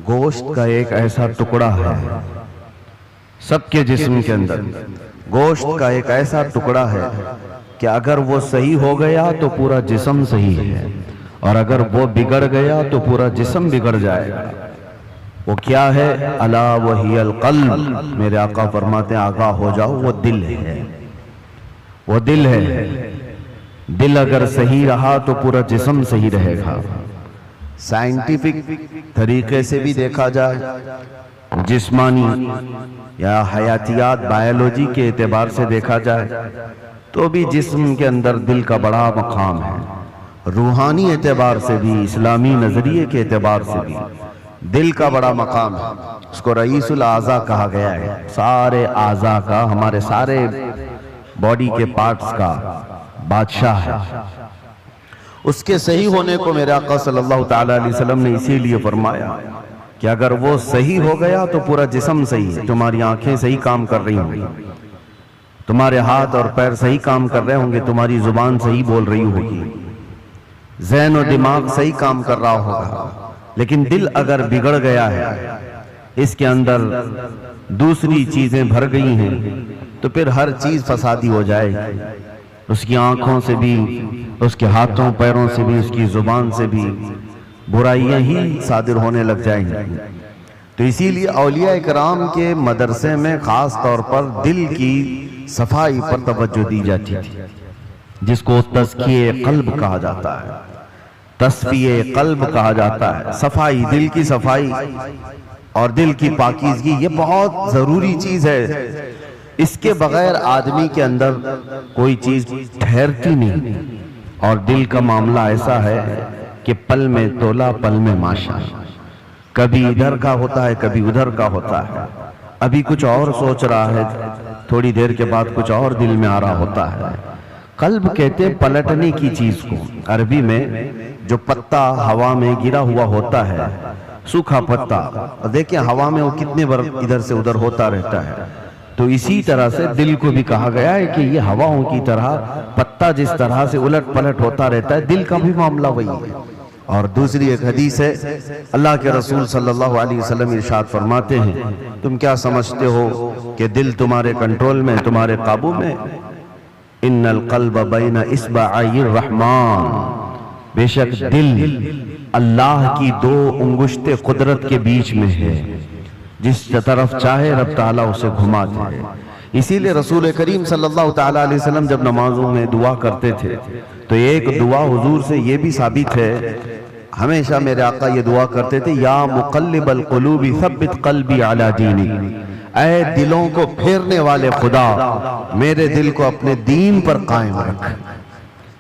गोश्त का एक ऐसा टुकड़ा है, सबके जिस्म के अंदर गोश्त का एक ऐसा टुकड़ा है कि अगर वो सही हो गया तो पूरा जिस्म सही है, और अगर वो बिगड़ गया तो पूरा जिस्म बिगड़ जाएगा। वो क्या है? अला वहियल क़ल्ब। मेरे आका फरमाते हैं आगाह हो जाओ, वो दिल है, वो दिल है। दिल अगर सही रहा तो पूरा जिस्म सही रहेगा। साइंटिफिक तरीके से भी देखा जाए, जिस्मानी या हयातियात बायोलॉजी के एतबार से देखा जाए तो भी जिस्म के अंदर दिल का बड़ा मकाम है। रूहानी एतबार से भी, इस्लामी नजरिए के एतबार से भी दिल का बड़ा मकाम है। उसको रईसुल आज़ा कहा गया है, सारे आज़ा का, हमारे सारे बॉडी के पार्ट्स का बादशाह है। उसके सही होने को मेरे आका सल्लल्लाहु ताला अलैहि वसल्लम ने इसीलिए फरमाया कि अगर वो सही हो गया तो पूरा जिस्म सही है। तुम्हारी आंखें सही काम कर रही होंगी, तुम्हारे हाथ और पैर सही काम कर रहे होंगे, तुम्हारी जुबान सही बोल रही होगी, ज़हन और दिमाग सही काम कर रहा होगा। लेकिन दिल अगर बिगड़ गया है, इसके अंदर दूसरी चीजें भर गई हैं, तो फिर हर चीज फसादी हो जाएगी। उसकी आंखों से भी, उसके हाथों पैरों से भी, उसकी जुबान से भी बुराइयां ही सादिर होने लग जाएंगी। तो इसीलिए औलिया इकराम के मदरसे में खास तौर पर दिल की सफाई पर तवज्जो दी जाती थी, जिसको तज़किये क़ल्ब कहा जाता है, तस्फिये क़ल्ब कहा जाता है। सफाई, दिल की सफाई और दिल की पाकीज़गी, ये बहुत जरूरी चीज है। इसके बगैर आदमी के अंदर कोई चीज ठहरती नहीं। और दिल का मामला ऐसा है कि पल में तोला पल में माशा, कभी इधर का होता है कभी उधर का होता है। अभी कुछ और सोच रहा है, थोड़ी देर के बाद कुछ और दिल में आ रहा होता है। कल्ब कहते हैं पलटने की चीज को। अरबी में जो पत्ता हवा में गिरा हुआ होता है, सूखा पत्ता, और देखिए हवा में वो कितने बार इधर से उधर होता रहता है। तो इसी तरह से दिल को भी कहा गया है कि ये हवाओं की तरह, पत्ता जिस तरह से उलट पलट होता रहता है, दिल का भी मामला वही है। और दूसरी एक हदीस है, अल्लाह के रसूल सल्लल्लाहु अलैहि वसल्लम इरशाद फरमाते हैं, तुम क्या समझते हो कि दिल तुम्हारे कंट्रोल में, तुम्हारे काबू में? इन्नल क़ल्ब बैन इस्बअइर रहमान, बेशक दिल अल्लाह की दो उंगुश्ते कुदरत के बीच में है, जिस तरफ चाहे रब ताला उसे घुमाते हैं। इसीलिए रसूल करीम सल्लल्लाहु ताला अलैहि वसल्लम जब नमाजों में दुआ करते थे तो एक दुआ हुजूर से ये भी साबित है, हमेशा मेरे आका ये दुआ करते थे, या मुक़ल्लिबल क़ुलूबि सब्बित क़ल्बी अला दीनिक, ऐ दिलों को फेरने वाले खुदा, मेरे दिल को अपने दीन पर कायम रख।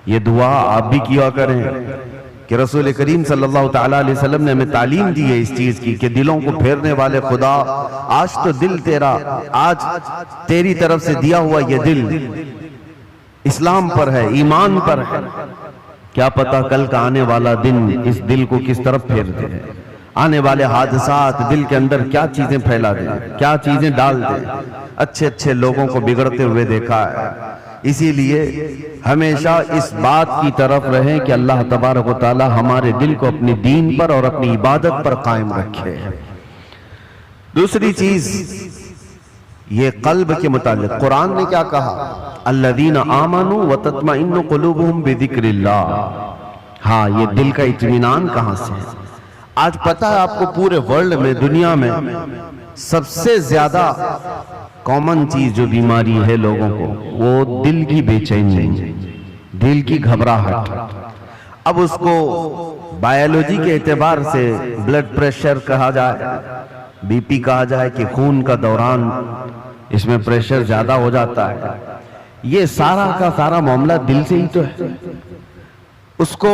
ये दुआ आप भी किया करें कि रसूल करीम सल्लल्लाहु ताला अलैहि वसल्लम ने हमें तालीम दी है इस चीज की कि दिलों को फेरने वाले खुदा, आज तो दिल तेरा, आज तेरी तरफ से दिया हुआ ये दिल इस्लाम पर है, ईमान पर है। क्या पता कल का आने वाला दिन इस दिल को किस तरफ फेर दे, आने वाले हादसात दिल के अंदर क्या चीजें फैला दे, क्या चीजें डाल दे। अच्छे अच्छे लोगों को बिगड़ते हुए देखा है। इसीलिए हमेशा इस बात की तरफ रहें कि अल्लाह तबारक व तआला हमारे दिल को अपनी दीन पर और अपनी इबादत पर कायम रखे। दूसरी चीज, ये कल्ब के मुतालिक कुरान ने क्या कहा, अल्लज़ीना आमनू व तत्मइन्नु क़ुलूबुहुम बिज़िक्रिल्लाह। हाँ, ये दिल का इत्मीनान कहाँ से है? आज पता है आपको, पूरे वर्ल्ड में, दुनिया में सबसे ज्यादा कॉमन चीज जो बीमारी है लोगों को, वो दिल की बेचैनी, दिल की घबराहट। अब उसको बायोलॉजी के एतबार से ब्लड प्रेशर कहा जाए, बीपी कहा जाए कि खून का दौरान इसमें प्रेशर ज्यादा हो जाता है, ये सारा का सारा मामला दिल से ही तो है। उसको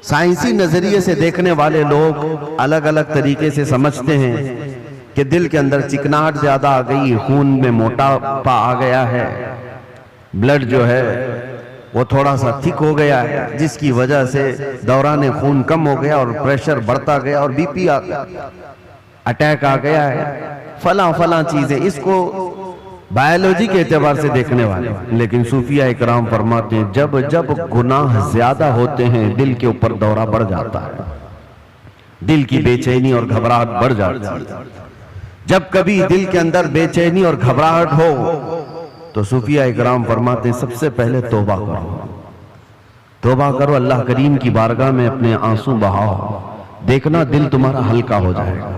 साइंसी नजरिए से देखने वाले लोग अलग अलग तरीके से समझते हैं कि दिल के अंदर चिकनाहट ज्यादा आ गई, खून में मोटापा आ गया है, ब्लड जो है वो थोड़ा सा थिक हो गया है, जिसकी वजह से दौरान खून कम हो गया और प्रेशर बढ़ता गया और बीपी आ गया, अटैक आ गया है, फला फला चीजें। इसको बायोलॉजी के एतबार से देखने वाले, लेकिन सूफिया इकराम फरमाते हैं जब जब गुनाह ज्यादा होते हैं दिल के ऊपर दौरा बढ़ जाता है। दिल की बेचैनी और घबराहट बढ़ जाती। जब कभी दिल के अंदर बेचैनी और घबराहट हो तो सूफिया इकराम फरमाते सबसे पहले तौबा करो, तौबा करो, अल्लाह करीम की बारगाह में अपने आंसू बहाओ, देखना दिल तुम्हारा हल्का हो जाएगा।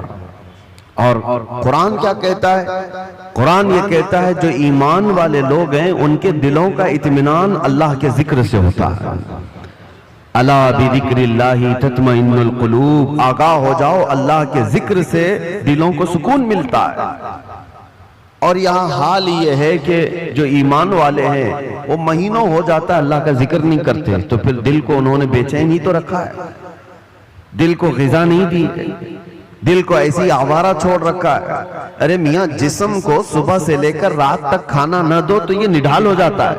और कुरान क्या कहता है? कुरान ये कहता है जो ईमान वाले लोग हैं उनके दिलों का इत्मीनान अल्लाह के जिक्र से होता है। अला बिज़िक्रिल्लाहि तत्मइन्नुल कुलूब, आगाह हो जाओ, अल्लाह के जिक्र से दिलों को सुकून मिलता है। और यहाँ हाल ये है कि जो ईमान वाले हैं वो महीनों हो जाता है अल्लाह का जिक्र नहीं करते, तो फिर दिल को उन्होंने बेचैन ही तो रखा है, दिल को ग़िज़ा नहीं दी, दिल को ऐसी आवारा छोड़ रखा है। अरे मियाँ, जिस्म को सुबह से लेकर रात तक खाना न दो तो ये निढाल हो जाता है,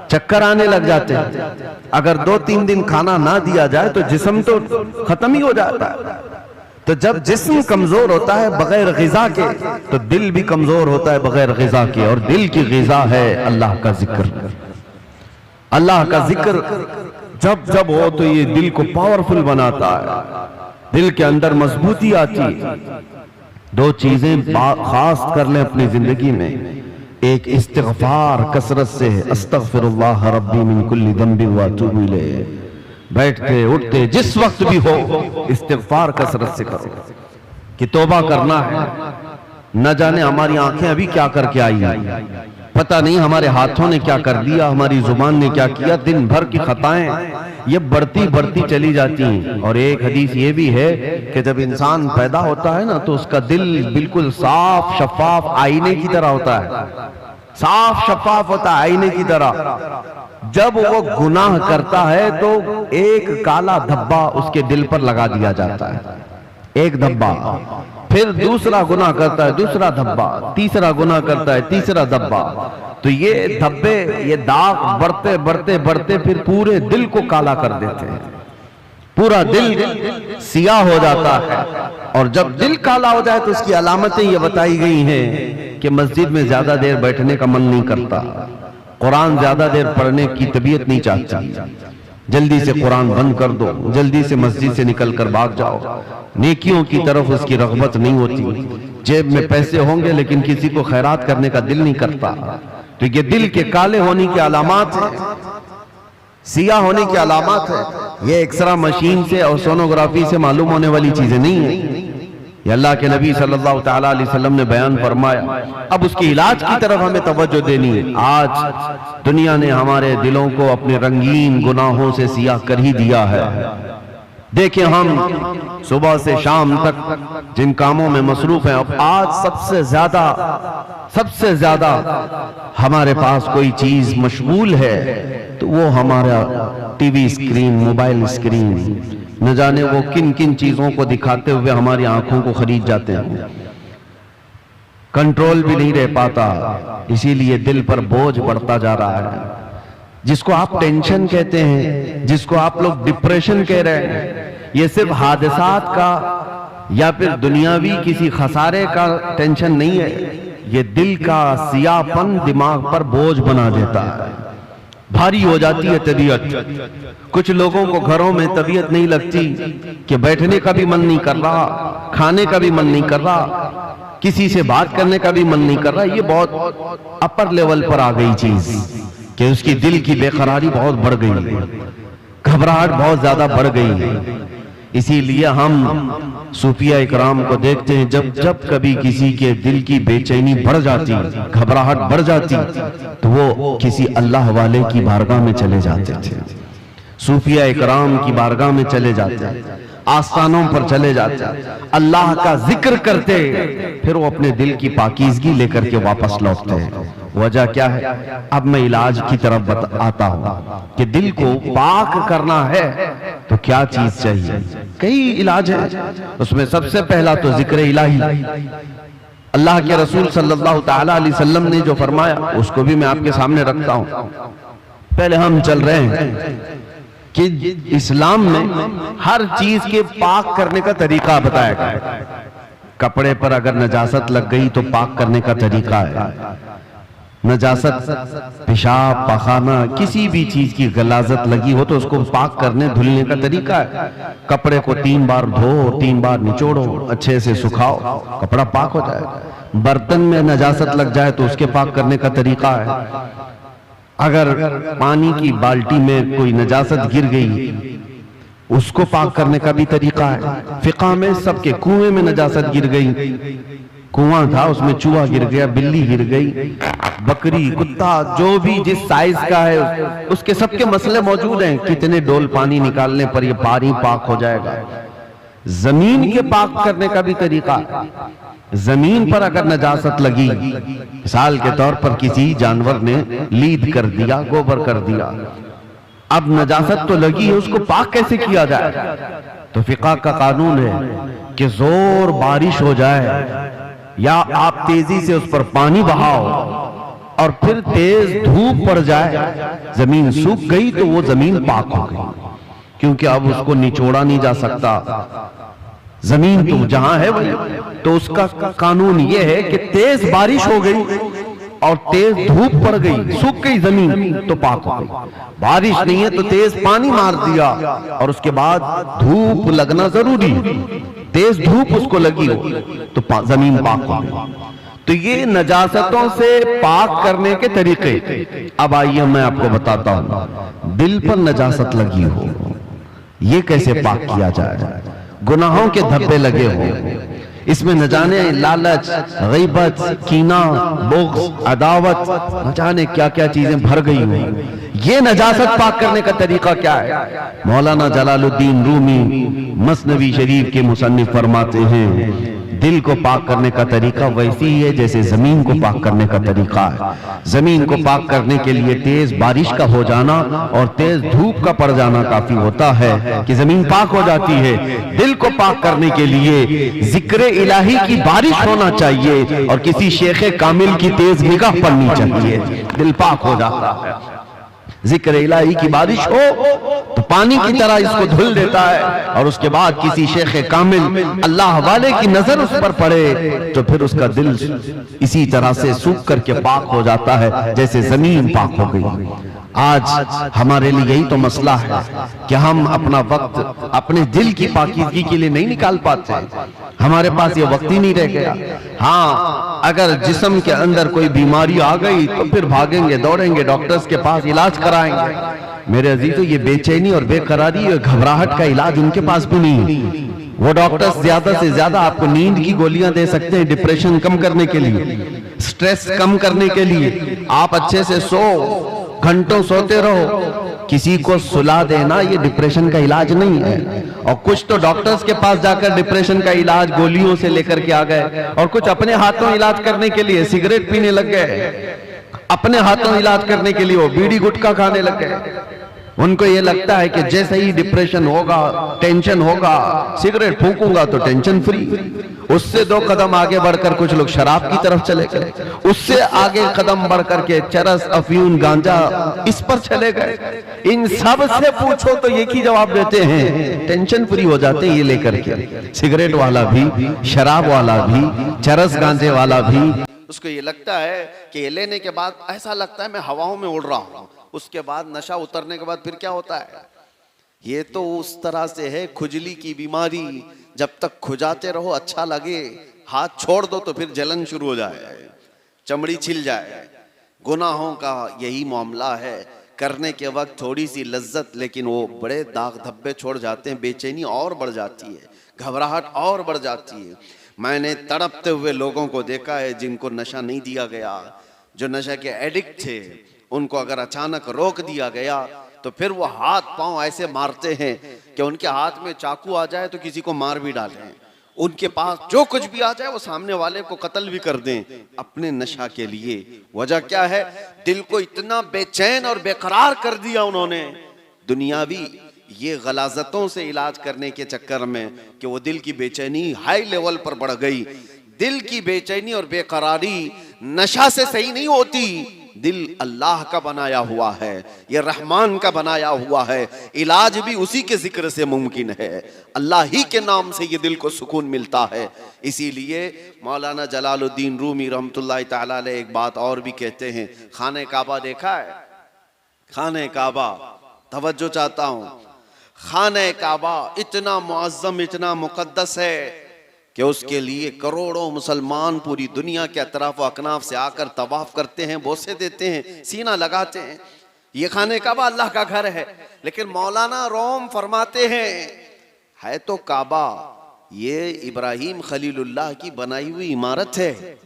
चक्कर आने लग जाते हैं। अगर 2-3 दिन खाना ना दिया जाए तो जिस्म तो खत्म ही हो जाता है। तो जब जिस्म कमजोर होता है बगैर ग़िज़ा के, तो दिल भी कमजोर होता है बगैर ग़िज़ा के। और दिल की ग़िज़ा है अल्लाह का जिक्र। अल्लाह का जिक्र जब जब हो तो ये दिल को पावरफुल बनाता है, दिल के अंदर मजबूती आती है। 2 चीजें खास कर लें अपनी जिंदगी में, एक इस्तिग़फ़ार कसरत से, अस्तग़फ़िरुल्लाह रब्बी मिन कुल्ली ज़ंबि व अतूबु इलैह, बैठते उठते जिस वक्त भी हो इस्तिग़फ़ार कसरत से करो कि तौबा करना है। न जाने हमारी आंखें अभी क्या करके आई हैं, पता नहीं हमारे हाथों ने क्या कर दिया, हमारी जुबान ने क्या किया, दिन भर की खताएं ये बढ़ती बढ़ती चली जाती हैं। और एक हदीस ये भी है कि जब इंसान पैदा होता है ना तो उसका दिल बिल्कुल साफ शफाफ आईने की तरह होता है, साफ शफाफ होता है आईने की तरह। जब वो गुनाह करता है तो एक काला धब्बा उसके दिल पर लगा दिया जाता है, एक धब्बा। फिर दूसरा गुनाह करता है, दूसरा धब्बा, तीसरा गुनाह करता है, तीसरा धब्बा। तो ये धब्बे, ये दाग बढ़ते बढ़ते बढ़ते फिर पूरे दिल को काला कर देते हैं, पूरा दिल सियाह हो जाता है। और जब दिल काला हो जाए तो उसकी अलामतें ये बताई गई हैं कि मस्जिद में ज्यादा देर बैठने का मन नहीं करता, कुरान ज्यादा देर पढ़ने की तबीयत नहीं चाहती, जल्दी से कुरान बंद कर दो, जल्दी से मस्जिद से निकल कर भाग जाओ, नेकियों की तरफ उसकी रग़बत नहीं होती। जेब में पैसे होंगे लेकिन किसी को खैरात करने का दिल नहीं करता। तो ये दिल के काले होने की अलामत है, सियाह होने की अलामत है। ये एक्सरा मशीन से और सोनोग्राफी से मालूम होने वाली चीजें नहीं है। ये अल्लाह के नबी सल्लल्लाहु ताला अलैहि वसल्लम ने बयान फरमाया। अब उसके इलाज की तरफ हमें तवज्जो देनी है। आज दुनिया ने हमारे दिलों को अपने रंगीन गुनाहों से सियाह कर ही दिया है। देखें, हम सुबह से शाम तक जिन कामों में मसरूफ हैं, अब आज सबसे ज्यादा हमारे पास कोई चीज मशगूल है तो वो हमारा टीवी स्क्रीन, मोबाइल स्क्रीन। न जाने वो किन किन चीजों को दिखाते हुए हमारी आंखों को खरीद जाते हैं, कंट्रोल भी नहीं रह पाता। इसीलिए दिल पर बोझ बढ़ता जा रहा है, जिसको आप टेंशन कहते हैं, जिसको आप लोग डिप्रेशन कह रहे हैं। ये सिर्फ हादसात का या फिर दुनियावी किसी खसारे का टेंशन नहीं है, ये दिल का सियाहपन दिमाग पर बोझ बना देता है, भारी हो जाती है तबीयत। कुछ लोगों को घरों में तबीयत नहीं लगती कि बैठने का भी मन नहीं कर रहा, खाने का भी मन नहीं कर रहा, किसी से बात करने का भी मन नहीं कर रहा। ये बहुत अपर लेवल पर आ गई चीज कि उसकी दिल की बेकरारी बहुत बढ़ गई है, घबराहट बहुत ज्यादा बढ़ गई है। इसीलिए हम सूफिया इकराम को देखते हैं, जब जब कभी किसी के दिल की बेचैनी बढ़ जाती, घबराहट बढ़ जाती, तो वो किसी अल्लाह वाले की बारगाह में चले जाते थे, सूफिया इकराम की बारगाह में चले जाते, आस्थानों पर चले जाते, अल्लाह का जिक्र करते, फिर वो अपने दिल की पाकीज़गी लेकर के वापस लौटते हैं। वजह क्या है? अब मैं इलाज की तरफ आता हूं कि दिल को पाक करना है तो क्या चीज चाहिए। कई इलाज है, उसमें सबसे पहला तो जिक्र इलाही। अल्लाह के रसूल सल्लल्लाहु ताला अलैहि वसल्लम ने जो फरमाया उसको भी मैं आपके सामने रखता हूं। पहले हम चल रहे हैं कि इस्लाम में हर चीज के पाक करने का तरीका बताया गया। कपड़े पर अगर नजासत लग गई तो पाक करने का तरीका है, नजासत, पेशाब, पखाना, किसी भी चीज की गलाजत लगी हो तो उसको पाक करने धुलने का तरीका है। कपड़े को 3 बार धो, 3 बार निचोड़ो, अच्छे से सुखाओ, कपड़ा पाक हो जाएगा। बर्तन में नजासत लग जाए तो उसके पाक करने का तरीका है। अगर पानी की बाल्टी में कोई नजासत गिर गई, उसको पाक करने का भी तरीका है। फिक़ा में सबके कुएं में नजासत गिर गई, कुआं था उसमें चूहा गिर गया, बिल्ली गिर गई, बकरी, कुत्ता, जो भी जिस साइज का है उसके सबके मसले मौजूद हैं। कितने डोल पानी निकालने पर ये पानी पाक हो जाएगा। जमीन के पाक करने का भी तरीका है। जमीन पर अगर नजासत लगी, मिसाल के तौर पर किसी जानवर ने लीद कर दिया, गोबर कर दिया, अब नजासत तो लगी है, उसको पाक कैसे किया जाए? तो फिक़ा का कानून है कि जोर बारिश हो जाए या आप तेजी से उस पर पानी बहाओ और फिर तेज धूप पड़ जाए, जमीन सूख गई तो वो जमीन पाक हो गई, क्योंकि अब उसको निचोड़ा नहीं जा सकता। जमीन तो जहां है वही। तो उसका कानून ये है कि तेज बारिश हो गई और तेज धूप पड़ गई, सूख गई जमीन तो पाक हो गई। बारिश नहीं है तो तेज पानी मार दिया और उसके बाद धूप लगना जरूरी, तेज धूप उसको लगी हो तो जमीन पाक हो गई। तो ये नजासतों से पाक करने के तरीके। अब आइए मैं आपको बताता हूं, दिल पर नजासत लगी हो, ये कैसे पाक किया जाए? गुनाहों के धब्बे लगे हो, इसमें न जाने लालच, गीबत, कीना, बुग़्ज़, अदावत, न जाने क्या क्या चीजें भर गई हुई। ये नजासत पाक करने का तरीका क्या है? मौलाना जलालुद्दीन रूमी मसनवी शरीफ के मुसन्निफ फरमाते हैं, दिल को पाक करने का तरीका वैसी ही है जैसे जमीन को पाक करने का तरीका है। जमीन को पाक करने के लिए तेज बारिश का हो जाना और तेज धूप का पड़ जाना काफी होता है कि जमीन पाक हो जाती है। दिल को पाक करने के लिए जिक्र इलाही की बारिश होना चाहिए और किसी शेख कामिल की तेज निगाह पड़नी चाहिए, दिल पाक हो जाता है। जिक्र इलाही की बारिश हो तो पानी की तरह इसको धुल देता है और उसके बाद किसी शेख कामिल अल्लाह वाले की नजर उस पर पड़े तो फिर उसका दिल इसी तरह से सूख करके पाक हो जाता है जैसे जमीन पाक हो गई। आज हमारे लिए यही तो मसला है कि हम अपना वक्त अपने दिल की पाकीज़गी के लिए नहीं निकाल पाते, हमारे पास ये वक्त ही नहीं रह गया। हाँ, अगर जिस्म के अंदर कोई बीमारी आ गई तो फिर भागेंगे, दौड़ेंगे, डॉक्टर्स के पास इलाज कराएंगे। मेरे अजीजों, ये बेचैनी और बेकरारी और घबराहट का इलाज उनके पास भी नहीं। वो डॉक्टर्स ज्यादा से ज्यादा आपको नींद की गोलियां दे सकते हैं डिप्रेशन कम करने के लिए, स्ट्रेस कम करने के लिए। आप अच्छे से सो, घंटों सोते रहो, किसी को सुला देना ये डिप्रेशन का इलाज नहीं है। और कुछ तो डॉक्टर्स के पास जाकर डिप्रेशन का इलाज गोलियों से लेकर के आ गए और कुछ अपने हाथों इलाज करने के लिए सिगरेट पीने लग गए, अपने हाथों इलाज करने के लिए वो बीड़ी गुटखा खाने लग गए। उनको ये लगता है कि जैसे ही डिप्रेशन होगा, टेंशन होगा, सिगरेट फूंकूंगा तो टेंशन फ्री। उससे 2 कदम आगे बढ़कर कुछ लोग शराब की तरफ चले गए, उससे आगे कदम बढ़कर के चरस, अफीम, गांजा इस पर चले गए। इन सब से पूछो तो एक ही जवाब देते हैं, टेंशन फ्री हो जाते हैं ये लेकर के। सिगरेट वाला भी, शराब वाला भी, चरस गांजे वाला भी, उसको ये लगता है कि ये लेने के बाद ऐसा लगता है मैं हवाओं में उड़ रहा हूं। उसके बाद नशा उतरने के बाद फिर क्या होता है? ये तो उस तरह से है खुजली की बीमारी, जब तक खुजाते रहो अच्छा लगे, हाथ छोड़ दो तो फिर जलन शुरू हो जाए, चमड़ी छिल जाए। गुनाहों का यही मामला है, करने के वक्त थोड़ी सी लज्जत, लेकिन वो बड़े दाग धब्बे छोड़ जाते हैं, बेचैनी और बढ़ जाती है, घबराहट और बढ़ जाती है। मैंने तड़पते हुए लोगों को देखा है जिनको नशा नहीं दिया गया, जो नशा के एडिक्ट थे, उनको अगर अचानक रोक दिया गया तो फिर वो हाथ पांव ऐसे मारते हैं कि उनके हाथ में चाकू आ जाए तो किसी को मार भी डालें, उनके पास जो कुछ भी आ जाए वो सामने वाले को कत्ल भी कर दें अपने नशा के लिए। वजह क्या है? दिल को इतना बेचैन और बेकरार कर दिया उन्होंने दुनियावी ये गलाजतों से इलाज करने के चक्कर में कि वो दिल की बेचैनी हाई लेवल पर बढ़ गई। दिल की बेचैनी और बेकरारी नशा से सही नहीं होती, दिल अल्लाह का बनाया हुआ है, ये रहमान का बनाया हुआ है, इलाज भी उसी के जिक्र से मुमकिन है, अल्लाह ही के नाम से ये दिल को सुकून मिलता है। इसीलिए मौलाना जलालुद्दीन रूमी रहमतुल्लाह ताला अलैह एक बात और भी कहते हैं, खाने काबा देखा है? खाने काबा, तवज्जो चाहता हूं, खाने काबा इतना मुअज्जम, इतना मुकद्दस है कि उसके लिए करोड़ों मुसलमान पूरी दुनिया के अतराफ व अकनाफ से आकर तवाफ करते हैं, बोसे देते हैं, सीना लगाते हैं। ये खाने काबा अल्लाह का घर है, लेकिन मौलाना रोम फरमाते हैं है तो काबा, ये इब्राहिम खलीलुल्लाह की बनाई हुई इमारत है,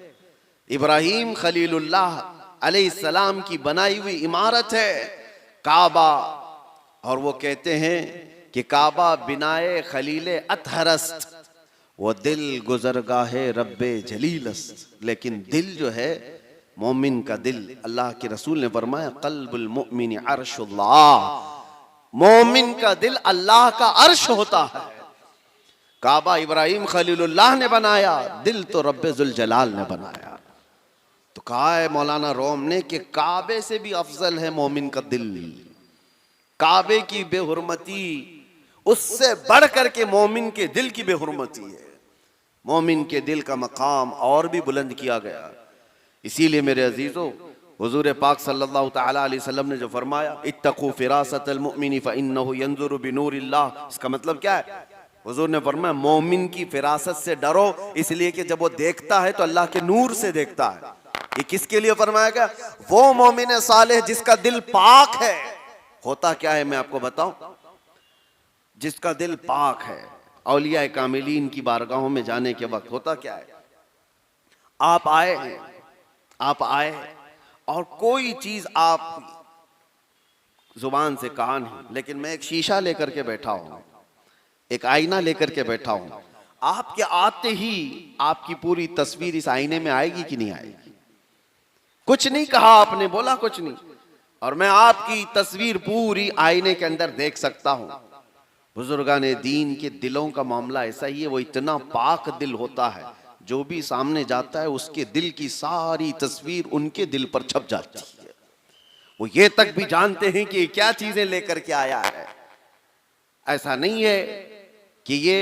इब्राहिम खलीलुल्लाह अलैहिस्सलाम की बनाई हुई इमारत है काबा। और वो कहते हैं कि काबा बिनाए खलीले अतहरस्त, वो दिल गुजरगाहे रब्बे जलीलस्त। लेकिन दिल जो है मोमिन का दिल, अल्लाह के रसूल ने फरमाया कल्बुल मुमिन अर्शुल्लाह, मोमिन का दिल अल्लाह का अर्श होता है। काबा इब्राहिम खलीलुल्लाह ने बनाया, दिल तो रब्बे जुल जलाल ने बनाया। तो कहा है मौलाना रोम ने कि काबे से भी अफजल है मोमिन का दिल, काबे की बेहुरमती उससे बढ़ करके मोमिन के दिल की बेहुरमती है। मोमिन के दिल का मकाम और भी बुलंद किया गया। इसीलिए मेरे अजीजों, हुजूर पाक सल्लल्लाहु तआला अलैहि वसल्लम ने जो फरमाया इत्तकू फिरासतल मुमिनी फइन्नहु यंजुरु बिनूरिल्लाह, इसका मतलब क्या है? हुजूर ने फरमाया मोमिन की फिरासत से डरो, इसलिए कि जब वो देखता है तो अल्लाह के नूर से देखता है। ये किसके लिए फरमाया गया? वो मोमिन सालेह जिसका दिल पाक है। होता क्या है मैं आपको बताऊं, जिसका दिल पाक है, औलिया कामिलीन की बारगाहों में जाने के वक्त होता क्या है, आप आए हैं, आप आए और कोई चीज आप जुबान से कहा नहीं, लेकिन मैं एक शीशा लेकर के बैठा हूं, एक आईना लेकर के बैठा हूं, आपके आते ही आपकी पूरी तस्वीर इस आईने में आएगी कि नहीं आएगी? कुछ नहीं कहा आपने, बोला कुछ नहीं, और मैं आपकी तस्वीर पूरी आईने के अंदर देख सकता हूं। बुजुर्गाने दीन के दिलों का मामला ऐसा ही है, वो इतना पाक दिल होता है, जो भी सामने जाता है उसके दिल की सारी तस्वीर उनके दिल पर छप जाती है। वो ये तक भी जानते हैं कि क्या चीजें लेकर के आया है। ऐसा नहीं है कि ये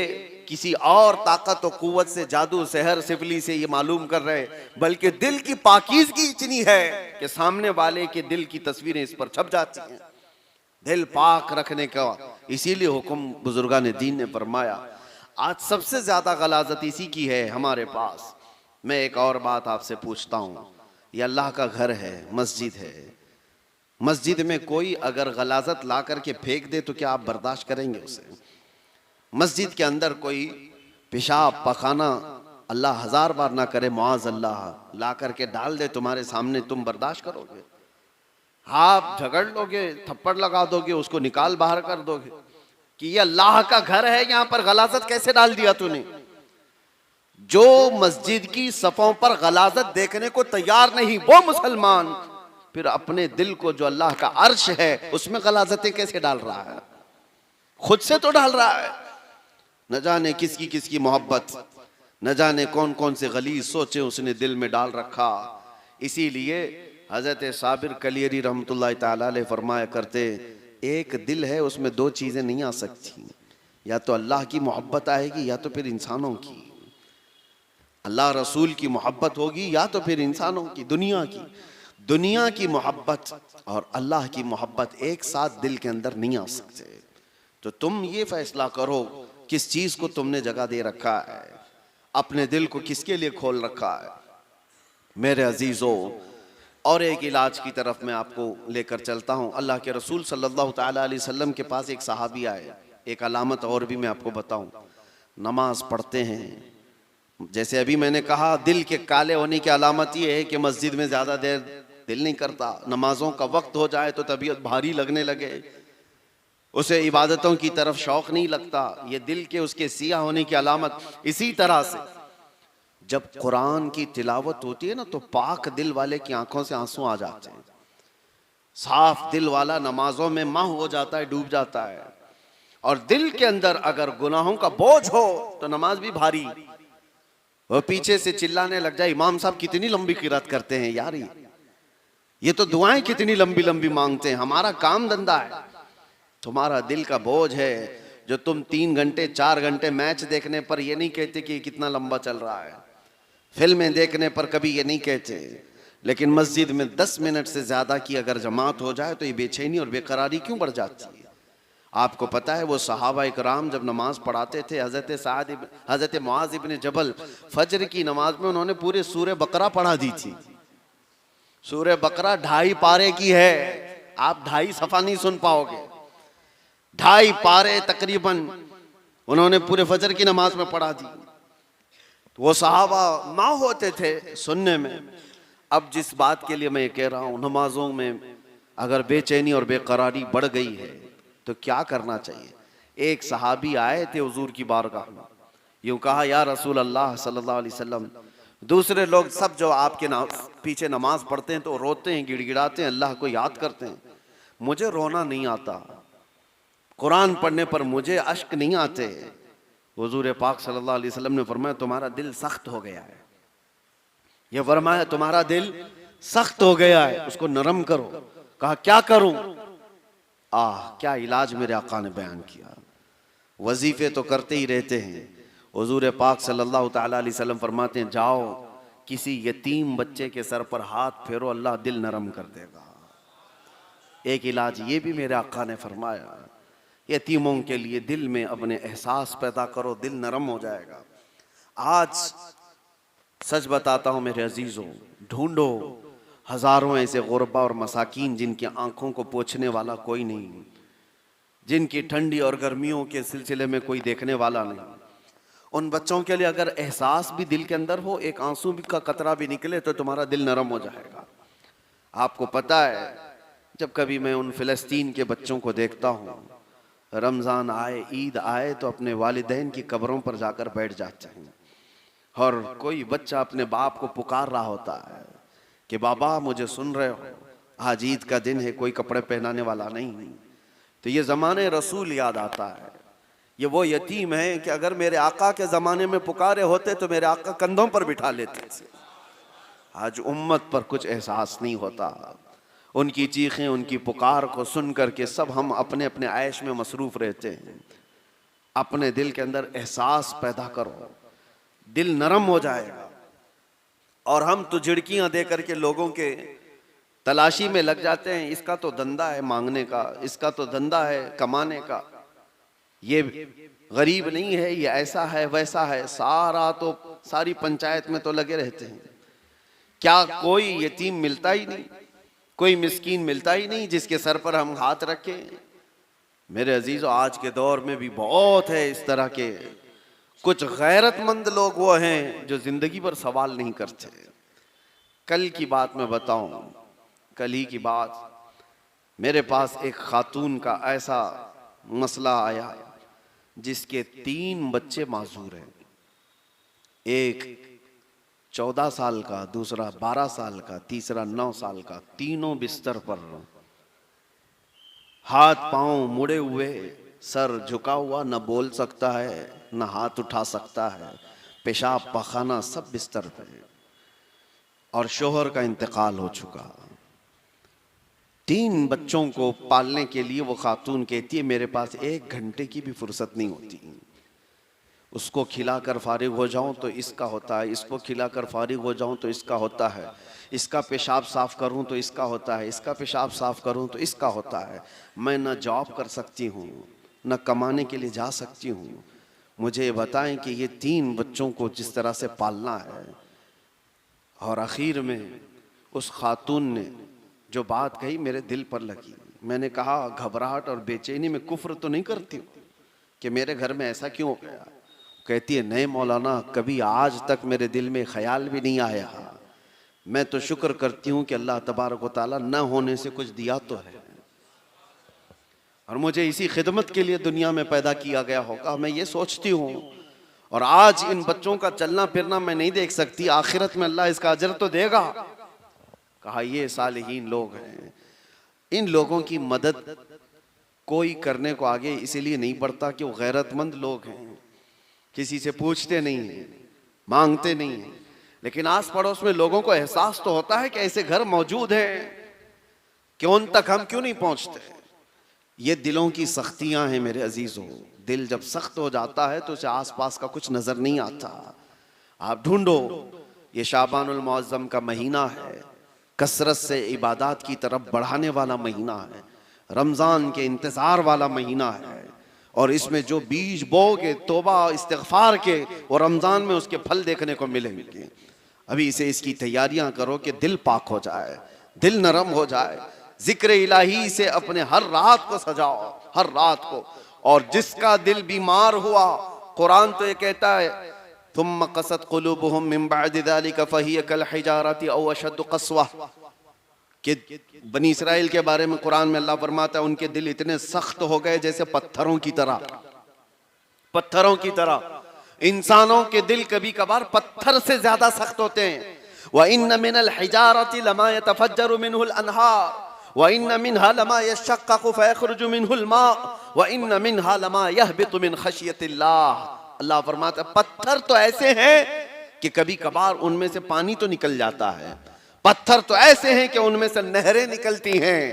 किसी और ताकत और कुव्वत से, जादू सहर सिफली से ये मालूम कर रहे, बल्कि दिल की पाकीज़गी इतनी है कि सामने वाले के दिल की तस्वीरें इस पर छप जाती हैं। दिल पाक रखने का इसीलिए हुक्म बुजुर्गान दीन ने फरमाया। आज सबसे ज्यादा गलाजत इसी की है हमारे पास। मैं एक और बात आपसे पूछता हूँ, ये अल्लाह का घर है, मस्जिद है, मस्जिद में कोई अगर गलाजत ला करके फेंक दे तो क्या आप बर्दाश्त करेंगे उसे? मस्जिद के अंदर कोई पेशाब पखाना अल्लाह हजार बार ना करे, मुआज अल्लाह, ला करके डाल दे तुम्हारे सामने, तुम बर्दाश्त करोगे? आप झगड़ लोगे, थप्पड़ लगा दोगे, उसको निकाल बाहर कर दोगे कि ये अल्लाह का घर है, यहां पर गलाजत कैसे डाल दिया तूने? जो मस्जिद की सफों पर गलाजत देखने को तैयार नहीं, वो मुसलमान फिर अपने दिल को जो अल्लाह का अर्श है उसमें गलाजतें कैसे डाल रहा है? खुद से तो डाल रहा है। न जाने किसकी किसकी मोहब्बत, न जाने कौन कौन से गलीज सोचे उसने दिल में डाल रखा। इसीलिए हजरत साबिर कलियरी रहमतुल्लाह ताला अलैह फरमाया करते, एक दिल है उसमें दो चीजें नहीं आ सकती, या तो अल्लाह की मोहब्बत आएगी या तो फिर इंसानों की। अल्लाह रसूल की मोहब्बत होगी या तो फिर इंसानों की, दुनिया की मोहब्बत और अल्लाह की मोहब्बत एक साथ दिल के अंदर नहीं आ सकते। तो तुम ये फैसला करो किस चीज को तुमने जगह दे रखा है, अपने दिल को किसके लिए खोल रखा है। मेरे अजीजों, और एक इलाज की तरफ मैं आपको लेकर चलता हूं। अल्लाह के रसूल सल्लल्लाहु ताला अलैहि वसल्लम के पास एक सहाबी आए। एक अलामत और भी मैं आपको बताऊं, नमाज पढ़ते हैं, जैसे अभी मैंने कहा दिल के काले होने की अलामत ये है कि मस्जिद में ज्यादा देर दिल नहीं करता, नमाजों का वक्त हो जाए तो तबीयत भारी लगने लगे, उसे इबादतों की तरफ शौक नहीं लगता, ये दिल के उसके सिया होने की अलामत। इसी तरह से जब कुरान की तिलावत होती है ना, तो पाक दिल वाले की आंखों से आंसू आ जाते हैं। साफ दिल वाला नमाजों में महव हो जाता है, डूब जाता है। और दिल के अंदर अगर गुनाहों का बोझ हो तो नमाज भी भारी। वो पीछे से चिल्लाने लग जाए, इमाम साहब कितनी लंबी किरात करते हैं यार, ये तो दुआएं कितनी लंबी लंबी मांगते हैं, हमारा काम धंधा है। तुम्हारा दिल का बोझ है जो तुम 3 घंटे 4 घंटे मैच देखने पर ये नहीं कहते कि कितना लंबा चल रहा है, फिल्में देखने पर कभी ये नहीं कहते, लेकिन मस्जिद में 10 मिनट से ज्यादा की अगर जमात हो जाए तो ये बेचैनी और बेकरारी क्यों बढ़ जाती है। आपको पता है वो सहाबा इकराम जब नमाज पढ़ाते थे, हजरत मुआज इब्न जबल फजर की नमाज में उन्होंने पूरे सूरह बकरा पढ़ा दी थी। सूरह बकरा 2.5 पारे की है, आप 2.5 सफा नहीं सुन पाओगे। 2.5 पारे तकरीबन उन्होंने पूरे फजर की नमाज में पढ़ा दी। तो वो सहाबा ना होते थे सुनने में। अब जिस बात के लिए मैं ये कह रहा हूँ, नमाजों में अगर बेचैनी और बेकरारी बढ़ गई है तो क्या करना चाहिए। एक सहाबी आए थे हुजूर की बारगाह में, यूं कहा, या रसूल अल्लाह सल्लल्लाहु अलैहि वसल्लम, दूसरे लोग सब जो आपके पीछे नमाज पढ़ते हैं तो रोते हैं, गिड़गिड़ाते हैं, अल्लाह को याद करते हैं, मुझे रोना नहीं आता, कुरान पढ़ने पर मुझे अश्क नहीं आते। हुजूर पाक सल्लल्लाहु अलैहि वसल्लम ने फरमाया तुम्हारा दिल सख्त हो गया है। ये फरमाया तुम्हारा दिल सख्त हो गया है, उसको नरम करो। कहा क्या करूं? क्या इलाज मेरे आका ने बयान किया। वजीफे तो करते ही रहते हैं। हुजूर पाक सल्लल्लाहु ताला अलैहि वसल्लम फरमाते हैं जाओ किसी यतीम बच्चे के सर पर हाथ फेरो, अल्लाह दिल नरम कर देगा। एक इलाज ये भी मेरे आका ने फरमाया, यतीमों के लिए दिल में अपने एहसास पैदा करो, दिल नरम हो जाएगा। आज सच बताता हूं मेरे अजीजों, ढूंढो हजारों ऐसे गुरबा और मसाकीन जिनकी आंखों को पोंछने वाला कोई नहीं, जिनकी ठंडी और गर्मियों के सिलसिले में कोई देखने वाला नहीं। उन बच्चों के लिए अगर एहसास भी दिल के अंदर हो, एक आंसू का कतरा भी निकले तो तुम्हारा दिल नरम हो जाएगा। आपको पता है जब कभी मैं उन फिलिस्तीन के बच्चों को देखता हूँ, रमज़ान आए, ईद आए तो अपने वालिदैन की कब्रों पर जाकर बैठ जाते हैं और कोई बच्चा अपने बाप को पुकार रहा होता है कि बाबा मुझे सुन रहे हो, आज ईद का दिन है, कोई कपड़े पहनाने वाला नहीं। तो ये ज़माने रसूल याद आता है। ये वो यतीम है कि अगर मेरे आका के ज़माने में पुकारे होते तो मेरे आका कंधों पर बिठा लेते थे। आज उम्मत पर कुछ एहसास नहीं होता। उनकी चीखें, उनकी पुकार को सुन करके सब हम अपने अपने ऐश में मसरूफ़ रहते हैं। अपने दिल के अंदर एहसास पैदा करो, दिल नरम हो जाएगा। और हम तो झिड़कियाँ दे करके लोगों के तलाशी में लग जाते हैं, इसका तो धंधा है मांगने का, इसका तो धंधा है कमाने का, ये गरीब नहीं है, ये ऐसा है वैसा है, सारी पंचायत में तो लगे रहते हैं। क्या कोई यतीम मिलता ही नहीं, कोई मिस्कीन मिलता ही नहीं जिसके सर पर हम हाथ रखें? मेरे अजीजों, आज के दौर में भी बहुत है इस तरह के कुछ गैरतमंद लोग वो हैं जो जिंदगी पर सवाल नहीं करते। कल की बात मैं बताऊं, कल ही की बात, मेरे पास एक खातून का ऐसा मसला आया जिसके 3 बच्चे माजूर हैं। एक 14 साल का, दूसरा 12 साल का, तीसरा 9 साल का। तीनों बिस्तर पर, हाथ पांव मुड़े हुए, सर झुका हुआ, न बोल सकता है न हाथ उठा सकता है, पेशाब पखाना सब बिस्तर पे। और शोहर का इंतकाल हो चुका। 3 बच्चों को पालने के लिए वो खातून कहती है मेरे पास 1 घंटे की भी फुर्सत नहीं होती। उसको खिलाकर फारिग हो जाऊं तो इसका होता है, इसको खिलाकर फारिग हो जाऊं तो इसका होता है, इसका पेशाब साफ करूं तो इसका होता है, इसका पेशाब साफ करूं तो इसका होता है। मैं न जॉब कर सकती हूं न कमाने के लिए जा सकती हूं। मुझे बताएं कि ये 3 बच्चों को जिस तरह से पालना है। और आखिर में उस खातून ने जो बात कही मेरे दिल पर लगी। मैंने कहा घबराहट और बेचैनी में कुफ्र तो नहीं करती हूँ कि मेरे घर में ऐसा क्यों हो गया? कहती है नहीं मौलाना, कभी आज तक मेरे दिल में ख्याल भी नहीं आया। मैं तो शुक्र करती हूँ कि अल्लाह तबारक व तआला न होने से कुछ दिया तो है और मुझे इसी खिदमत के लिए दुनिया में पैदा किया गया होगा, मैं ये सोचती हूँ। और आज इन बच्चों का चलना फिरना मैं नहीं देख सकती, आखिरत में अल्लाह इसका अजर तो देगा। कहा ये सालिहीन लोग हैं, इन लोगों की मदद कोई करने को आगे इसीलिए नहीं बढ़ता कि वो गैरतमंद लोग हैं, किसी से पूछते नहीं हैं, मांगते नहीं हैं। लेकिन आस पड़ोस में लोगों को एहसास तो होता है कि ऐसे घर मौजूद हैं कि उन तक हम क्यों नहीं पहुंचते। ये दिलों की सख्तियां हैं मेरे अजीजों। दिल जब सख्त हो जाता है तो उसे आसपास का कुछ नजर नहीं आता। आप ढूंढो, ये शाबानुल मुअज्जम का महीना है, कसरत से इबादत की तरफ बढ़ाने वाला महीना है, रमजान के इंतजार वाला महीना है, और इसमें जो बीज बोगे तौबा इस्तिग़फ़ार के, वो रमजान में उसके फल देखने को मिलेंगे। अभी से इसकी तैयारियां करो कि दिल पाक हो जाए, दिल नरम हो जाए। जिक्र इलाही से अपने हर रात को सजाओ, हर रात को। और जिसका दिल बीमार हुआ, कुरान तो ये कहता है तुम क़सत क़ुलूबुहुम मिन बअदि ज़ालिका फ़हिय कल हिजारति औ अशद्दु क़स्वा, कि बनी इसराइल के बारे में कुरान में अल्लाह फरमाता है उनके दिल इतने सख्त हो गए जैसे पत्थरों की तरह, पत्थरों की तरह। इंसानों के दिल कभी कभार पत्थर से ज्यादा सख्त होते हैं। व इन्न मिनल हिजारति लमा यतफज्जरु मिनहुल अनहार व इन्न मिनहा लमा यशक्ककु फयखरुजु मिनहुल मा व इन्न मिनहा लमा यहबितु मिन खशियतिल्लाह। अल्लाह फरमाता है पत्थर तो ऐसे हैं कि कभी कभार उनमें से पानी तो निकल जाता है, पत्थर तो ऐसे हैं कि उनमें से नहरें निकलती हैं।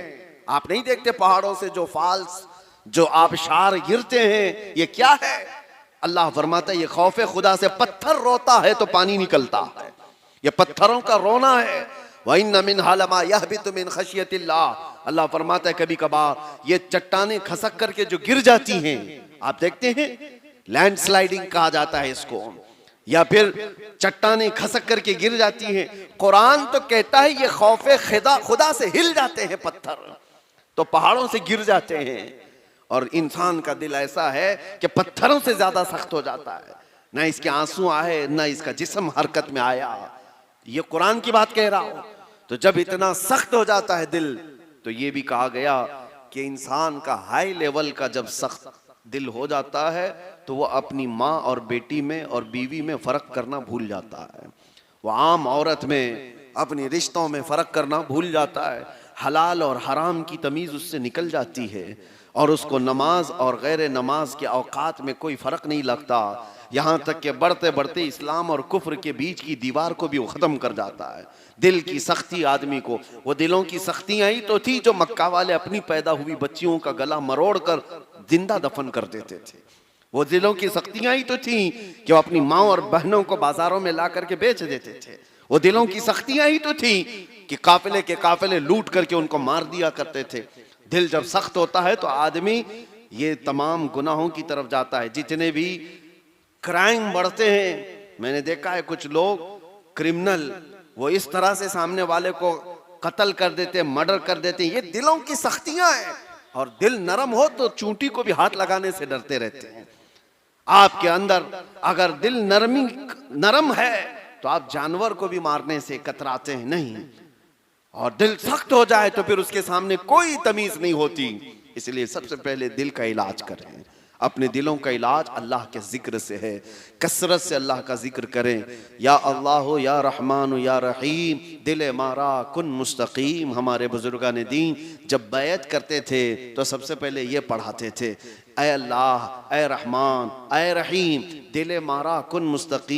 आप नहीं देखते पहाड़ों से जो फॉल्स, जो आबशार गिरते हैं, ये क्या है? अल्लाह फरमाता है ये खौफे खुदा से, पत्थर रोता है तो पानी निकलता है, ये पत्थरों का रोना है। व इन्न मिनहा लमा यहबितु मिन खशियतिल्लाह। अल्लाह फरमाता है कभी कभार ये चट्टानें खसक करके जो गिर जाती हैं, आप देखते हैं लैंडस्लाइडिंग कहा जाता है इसको, या फिर चट्टानें खसक करके गिर जाती हैं। कुरान तो कहता है ये खौफे खुदा से हिल जाते हैं पत्थर, तो पहाड़ों से गिर जाते हैं। और इंसान का दिल ऐसा है कि पत्थरों से ज्यादा सख्त हो जाता है, ना इसके आंसू आए, ना इसका जिस्म हरकत में आया। ये कुरान की बात कह रहा हूं। तो जब इतना सख्त हो जाता है दिल, तो ये भी कहा गया कि इंसान का हाई लेवल का जब सख्त दिल हो जाता है तो वो अपनी माँ और बेटी में और बीवी में फर्क करना भूल जाता है, वो आम औरत में, अपने रिश्तों में फर्क करना भूल जाता है। हलाल और हराम की तमीज उससे निकल जाती है और उसको नमाज और गैर नमाज के औकात में कोई फर्क नहीं लगता। यहाँ तक कि बढ़ते बढ़ते इस्लाम और कुफ्र के बीच की दीवार को भी वो ख़त्म कर जाता है। दिल की सख्ती आदमी को, वो दिलों की सख्तियाँ ही तो थी जो मक्का वाले अपनी पैदा हुई बच्चियों का गला मरोड़ कर जिंदा दफन कर देते थे। वो दिलों की सख्तियाँ ही तो थी कि वो अपनी माँ और बहनों को बाजारों में ला करके बेच देते थे। वो दिलों की सख्तियाँ ही तो थी कि काफिले के काफिले लूट करके उनको मार दिया करते थे। दिल जब सख्त होता है तो आदमी ये तमाम गुनाहों की तरफ जाता है। जितने भी क्राइम बढ़ते हैं, मैंने देखा है कुछ लोग क्रिमिनल वो इस तरह से सामने वाले को कत्ल कर देते, मर्डर कर देते, ये दिलों की सख्तियां हैं। और दिल नरम हो तो चूंटी को भी हाथ लगाने से डरते रहते हैं। आपके अंदर अगर दिल नरम है तो आप जानवर को भी मारने से कतराते हैं नहीं, और दिल सख्त हो जाए तो फिर उसके सामने कोई तमीज नहीं होती। इसलिए सबसे पहले दिल का इलाज करें। अपने दिलों का इलाज अल्लाह के जिक्र से है, कसरत से अल्लाह का जिक्र करें। या अल्लाह या रहमान या रहीम, दिल मारा कुन मुस्तकीम। हमारे बुजुर्गान दीन जब बैत करते थे तो सबसे पहले ये पढ़ाते थे, ऐ अल्लाह, ऐ रहमान, ऐ रहीम, दिल मारा कुन मुस्तकीम।